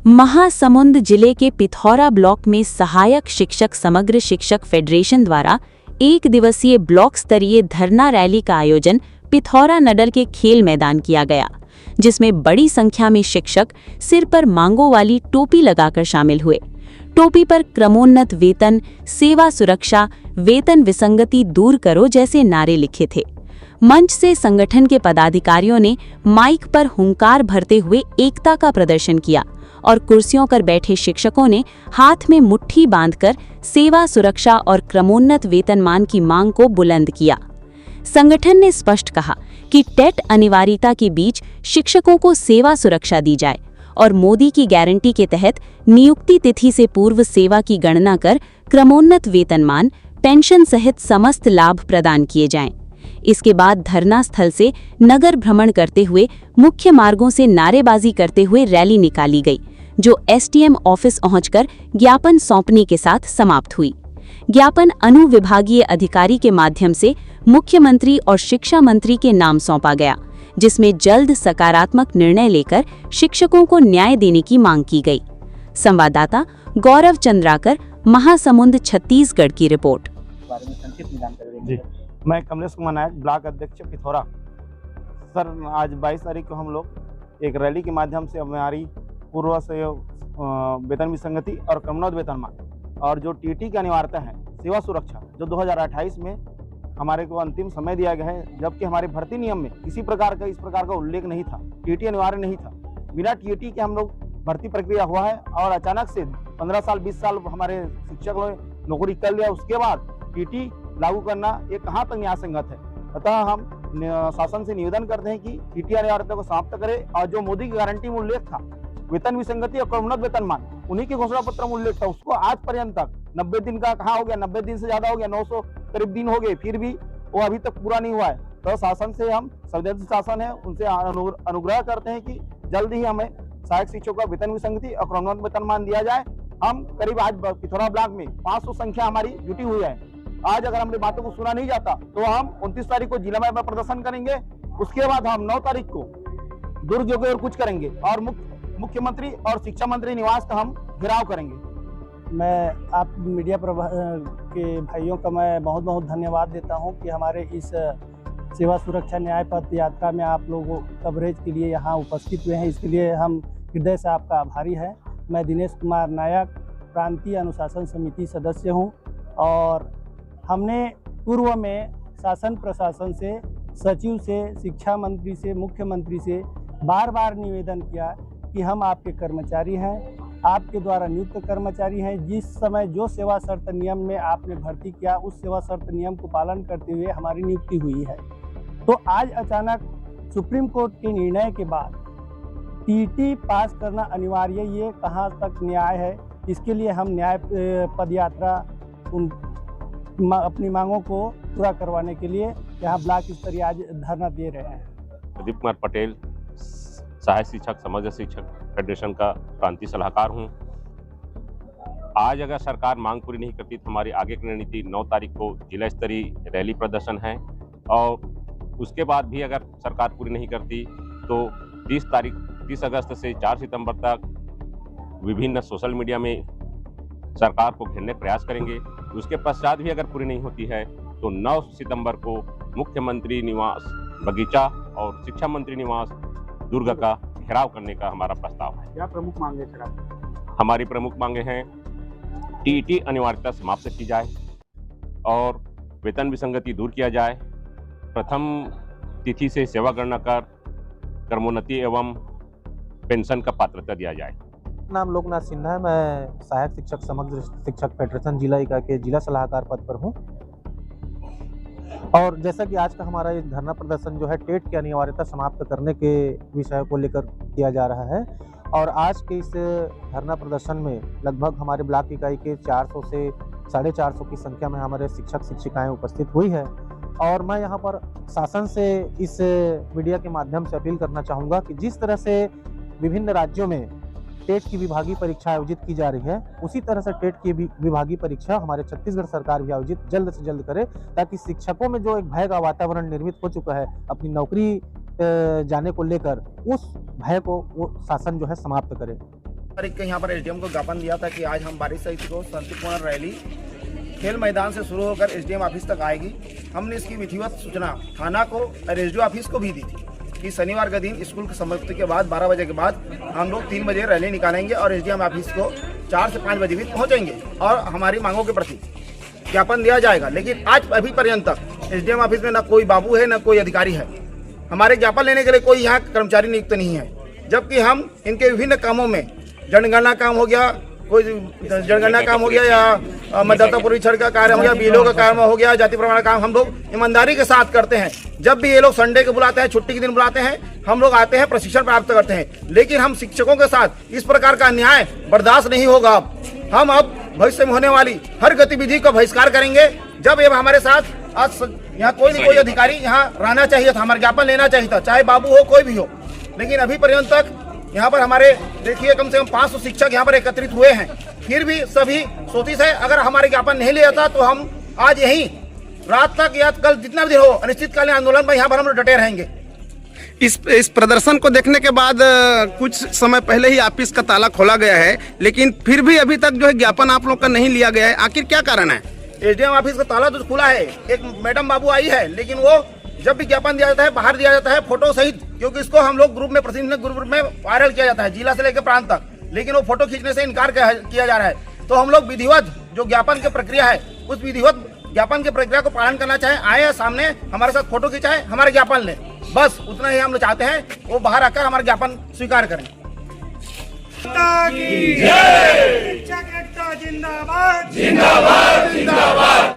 महासमुंद जिले के पिथौरा ब्लॉक में सहायक शिक्षक समग्र शिक्षक फेडरेशन द्वारा एक दिवसीय ब्लॉक स्तरीय धरना रैली का आयोजन पिथौरा नडल के खेल मैदान किया गया, जिसमें बड़ी संख्या में शिक्षक सिर पर मांगों वाली टोपी लगाकर शामिल हुए। टोपी पर क्रमोन्नत वेतन, सेवा सुरक्षा, वेतन विसंगति दूर करो जैसे नारे लिखे थे। मंच से संगठन के पदाधिकारियों ने माइक पर हुंकार भरते हुए एकता का प्रदर्शन किया और कुर्सियों पर बैठे शिक्षकों ने हाथ में मुट्ठी बांधकर सेवा सुरक्षा और क्रमोन्नत वेतनमान की मांग को बुलंद किया। संगठन ने स्पष्ट कहा कि टेट अनिवार्यता के बीच शिक्षकों को सेवा सुरक्षा दी जाए और मोदी की गारंटी के तहत नियुक्ति तिथि से पूर्व सेवा की गणना कर क्रमोन्नत वेतनमान, पेंशन सहित समस्त लाभ प्रदान किए जाएं। इसके बाद धरना स्थल से नगर भ्रमण करते हुए मुख्य मार्गों से नारेबाजी करते हुए रैली निकाली गई, जो एसडीएम ऑफिस पहुंचकर ज्ञापन सौंपने के साथ समाप्त हुई। ज्ञापन अनुविभागीय अधिकारी के माध्यम से मुख्यमंत्री और शिक्षा मंत्री के नाम सौंपा गया, जिसमें जल्द सकारात्मक निर्णय लेकर शिक्षकों को न्याय देने की मांग की गई। संवाददाता गौरव चंद्राकर, महासमुंद, छत्तीसगढ़ की रिपोर्ट। जी, मैं कमलेश कुमार नायक, ब्लॉक अध्यक्ष पिथौरा। सर, आज 22 तारीख को हम लोग एक रैली के माध्यम से हमारी पूर्व से वेतन विसंगति और क्रमोन्नत वेतनमान और जो टीटी की अनिवार्यता है सेवा सुरक्षा, जो 2028 में हमारे को अंतिम समय दिया गया है, जबकि हमारे भर्ती नियम में किसी प्रकार का इस प्रकार का उल्लेख नहीं था, टीटी अनिवार्य नहीं था। बिना टीटी के हम लोग भर्ती प्रक्रिया हुआ है और अचानक से 15 साल 20 साल हमारे शिक्षक ने नौकरी कर लिया, उसके बाद टीटी लागू करना ये कहाँ तक न्याय संगत है। अतः हम शासन से निवेदन करते हैं कि टीटी अनिवार्यता को समाप्त करे और जो मोदी की गारंटी में उल्लेख था वेतन विसंगति और क्रमोन्नत वेतनमान, उन्हीं के घोषणा पत्र में उल्लेख था, उसको आज पर्यंत तक 90 दिन का कहाँ हो गया, 90 दिन से ज्यादा हो गया, 900 करीब दिन हो गए, फिर भी वो अभी तक पूरा नहीं हुआ है। तो शासन से हम संवेदनशील शासन है, उनसे अनुग्रह करते हैं कि जल्द ही हमें सहायक शिक्षकों का वेतन विसंगति और क्रमोन्नत वेतनमान दिया जाए। हम करीब आज पिथौरा ब्लॉक में 500 संख्या हमारी जुटी हुई है। आज अगर हमारी बातों को सुना नहीं जाता तो हम 29 तारीख को जिला में प्रदर्शन करेंगे। उसके बाद हम 9 तारीख को दुर्ग जोगे और कुछ करेंगे और मुख्यमंत्री और शिक्षा मंत्री निवास का हम घेराव करेंगे। मैं आप मीडिया के भाइयों का मैं बहुत बहुत धन्यवाद देता हूं कि हमारे इस सेवा सुरक्षा न्याय पथ यात्रा में आप लोगों कवरेज के लिए यहां उपस्थित हुए हैं, इसके लिए हम हृदय से आपका आभारी हैं। मैं दिनेश कुमार नायक, प्रांतीय अनुशासन समिति सदस्य हूं और हमने पूर्व में शासन प्रशासन से, सचिव से, शिक्षा मंत्री से, मुख्यमंत्री से बार बार निवेदन किया कि हम आपके कर्मचारी हैं, आपके द्वारा नियुक्त कर्मचारी हैं। जिस समय जो सेवा शर्त नियम में आपने भर्ती किया, उस सेवा शर्त नियम को पालन करते हुए हमारी नियुक्ति हुई है। तो आज अचानक सुप्रीम कोर्ट के निर्णय के बाद टीटी पास करना अनिवार्य, ये कहाँ तक न्याय है? इसके लिए हम न्याय पदयात्रा अपनी मांगों को पूरा करवाने के लिए यहाँ ब्लॉक स्तरीय आज धरना दे रहे हैं। प्रदीप कुमार पटेल, सहायक शिक्षक समग्र शिक्षक फेडरेशन का प्रांतीय सलाहकार हूं। आज अगर सरकार मांग पूरी नहीं करती तो हमारी आगे की रणनीति 9 तारीख को जिला स्तरीय रैली प्रदर्शन है और उसके बाद भी अगर सरकार पूरी नहीं करती तो 30 अगस्त से 4 सितंबर तक विभिन्न सोशल मीडिया में सरकार को घेरने का प्रयास करेंगे। उसके पश्चात भी अगर पूरी नहीं होती है तो 9 सितंबर को मुख्यमंत्री निवास बगीचा और शिक्षा मंत्री निवास दुर्ग का घेराव करने का हमारा प्रस्ताव है। क्या प्रमुख मांगे सर आपकी? हमारी प्रमुख मांगे हैं, टीटी अनिवार्यता समाप्त की जाए और वेतन विसंगति दूर किया जाए। प्रथम तिथि से सेवा गणना कर क्रमोन्नति एवं पेंशन का पात्रता दिया जाए। नाम लोकनाथ सिन्हा है, मैं सहायक शिक्षक समग्र शिक्षक फेडरेशन जिला इकाई के जिला सलाहकार पद पर हूं। और जैसा कि आज का हमारा ये धरना प्रदर्शन जो है टेट की अनिवार्यता समाप्त करने के विषय को लेकर किया जा रहा है और आज के इस धरना प्रदर्शन में लगभग हमारे ब्लॉक इकाई के 400 से 450 की संख्या में हमारे शिक्षक शिक्षिकाएं उपस्थित हुई है। और मैं यहाँ पर शासन से इस मीडिया के माध्यम से अपील करना चाहूँगा कि जिस तरह से विभिन्न राज्यों में टेट की विभागीय परीक्षा आयोजित की जा रही है, उसी तरह से टेट की विभागीय परीक्षा हमारे छत्तीसगढ़ सरकार भी आयोजित जल्द से जल्द करे, ताकि शिक्षकों में जो एक भय का वातावरण निर्मित हो चुका है अपनी नौकरी जाने को लेकर, उस भय को वो शासन जो है समाप्त करे। तारीख को यहाँ पर एसडीएम को ज्ञापन दिया था कि आज हम 22 तारीख को शांतिपूर्ण रैली खेल मैदान से शुरू होकर एसडीएम ऑफिस तक आएगी। हमने इसकी विधिवत सूचना थाना को और एसडीओ ऑफिस को भी दी थी कि शनिवार का दिन स्कूल की समाप्ति के बाद 12 बजे के बाद हम लोग 3 बजे रैली निकालेंगे और एसडीएम ऑफिस को 4 से 5 बजे भी पहुँचेंगे और हमारी मांगों के प्रति ज्ञापन दिया जाएगा। लेकिन आज अभी पर्यंत तक एसडीएम ऑफिस में न कोई बाबू है न कोई अधिकारी है। हमारे ज्ञापन लेने के लिए कोई यहाँ कर्मचारी नियुक्त नहीं है, जबकि हम इनके विभिन्न कामों में जनगणना काम हो गया, कोई जनगणना काम हो गया या मतदाता पुरीक्षण का कार्य हो गया, बीएलओ का काम हो गया, जाति प्रमाण काम हम लोग ईमानदारी के साथ करते हैं। जब भी ये लोग संडे को बुलाते हैं, छुट्टी के दिन बुलाते हैं, हम लोग आते हैं, प्रशिक्षण प्राप्त करते हैं। लेकिन हम शिक्षकों के साथ इस प्रकार का अन्याय बर्दाश्त नहीं होगा। हम अब भविष्य में होने वाली हर गतिविधि का बहिष्कार करेंगे। जब ये हमारे साथ आज यहाँ कोई न कोई अधिकारी यहाँ रहना चाहिए था, हमारा ज्ञापन लेना चाहिए था, चाहे बाबू हो कोई भी हो। लेकिन अभी पर्यंत तक यहाँ पर हमारे देखिए कम से कम 500 शिक्षक यहाँ पर एकत्रित हुए हैं, फिर भी सभी सोचित है। अगर हमारे ज्ञापन नहीं लिया था तो हम आज यहीं रात तक या कल जितना भी हो अनिश्चितकालीन आंदोलन में यहाँ पर हम डटे रहेंगे। इस प्रदर्शन को देखने के बाद कुछ समय पहले ही ऑफिस का ताला खोला गया है, लेकिन फिर भी अभी तक जो है ज्ञापन आप लोग का नहीं लिया गया है। आखिर क्या कारण है? एसडीएम ऑफिस का ताला तो खुला है, एक मैडम बाबू आई है, लेकिन वो जब भी ज्ञापन दिया जाता है बाहर दिया जाता है फोटो सहित, क्योंकि इसको हम लोग ग्रुप में प्रतिनिधि ग्रुप में वायरल किया जाता है जिला से लेकर प्रांत तक, लेकिन वो फोटो खींचने से इनकार किया जा रहा है। तो हम लोग विधिवत जो ज्ञापन की प्रक्रिया है उस विधिवत ज्ञापन की प्रक्रिया को पालन करना चाहे, आए सामने हमारे साथ फोटो खिंचाए, हमारे ज्ञापन ले, बस उतना ही हम लोग चाहते हैं। वो बाहर आकर हमारा ज्ञापन स्वीकार करें। जिंदाबाद जिंदाबाद जिंदाबाद।